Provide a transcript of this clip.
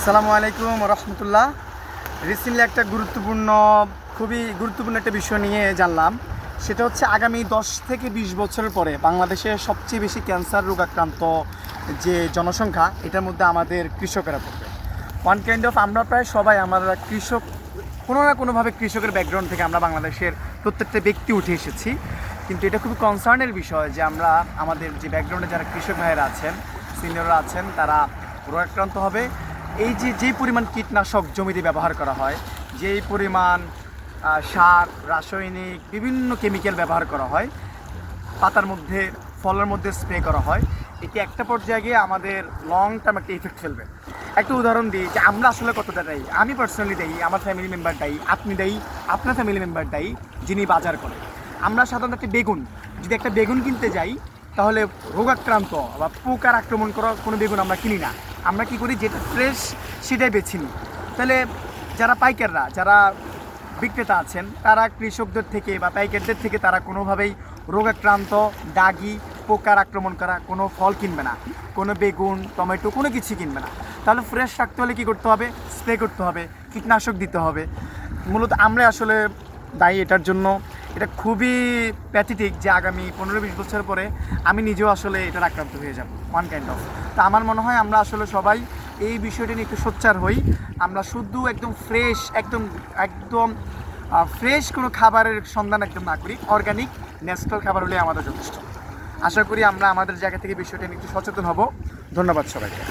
আসসালামু আলাইকুম রহমতুল্লাহ। রিসেন্টলি একটা খুবই গুরুত্বপূর্ণ একটা বিষয় নিয়ে জানলাম। সেটা হচ্ছে আগামী 10 থেকে 20 বছরের পরে বাংলাদেশে সবচেয়ে বেশি ক্যান্সার রোগ আক্রান্ত যে জনসংখ্যা, এটার মধ্যে আমাদের কৃষকেরা পড়বে। ওয়ান কাইন্ড অফ আমরা প্রায় সবাই আমরা কৃষক, কোনো না কোনোভাবে কৃষকের ব্যাকগ্রাউন্ড থেকে আমরা বাংলাদেশের প্রত্যেকটা ব্যক্তি উঠে এসেছি। কিন্তু এটা খুবই কনসার্নের বিষয় যে আমরা আমাদের যে ব্যাকগ্রাউন্ডে যারা কৃষক ভাইয়েরা আছেন, সিনিয়ররা আছেন, তারা রোগাক্রান্ত হবে। এই যেই পরিমাণ কীটনাশক জমিতে ব্যবহার করা হয়, যেই পরিমাণ সার, রাসায়নিক বিভিন্ন কেমিক্যাল ব্যবহার করা হয়, পাতার মধ্যে, ফলের মধ্যে স্প্রে করা হয়, এটি একটা পর্যায়ে গিয়ে আমাদের লং টার্ম একটা ইফেক্ট ফেলবে। একটা উদাহরণ দিই যে আমরা আসলে কতটা দায়ী। আমি পার্সোনালি দায়ী, আমার ফ্যামিলি মেম্বার দায়ী, আপনি দায়ী, আপনার ফ্যামিলি মেম্বার দায়ী যিনি বাজার করে। আমরা সাধারণত একটা যদি একটা বেগুন কিনতে যাই, তাহলে রোগাক্রান্ত বা পোকার আক্রমণ করা কোনো বেগুন আমরা কিনি না। আমরা কি করি, যেটা ফ্রেশ সেটাই বেছে নিই। তাহলে যারা পাইকাররা, যারা বিক্রেতা আছেন, তারা কৃষকদের থেকে বা পাইকারদের থেকে তারা কোনোভাবেই রোগাক্রান্ত, দাগি, পোকার আক্রমণ করা কোনো ফল কিনবে না, কোনো বেগুন, টমেটো কোনো কিছু কিনবে না। তাহলে ফ্রেশ রাখতে হলে কী করতে হবে? স্প্রে করতে হবে, কীটনাশক দিতে হবে। মূলত আমরা আসলে দায়ী এটার জন্য। এটা খুবই প্যাথেটিক যে আগামী 15-20 বছর পরে আমি নিজেও আসলে এটার আক্রান্ত হয়ে যাব, ওয়ান কাইন্ড অফ। তা আমার মনে হয় আমরা আসলে সবাই এই বিষয়টি নিয়ে একটু সোচ্চার হই। আমরা শুধু একদম ফ্রেশ, একদম একদম ফ্রেশ কোনো খাবারের সন্ধান একদম না করি, অর্গানিক ন্যাচারাল খাবার হলে আমাদের যথেষ্ট। আশা করি আমরা আমাদের জায়গা থেকে বিষয়টা নিয়ে একটু সচেতন হব। ধন্যবাদ সবাইকে।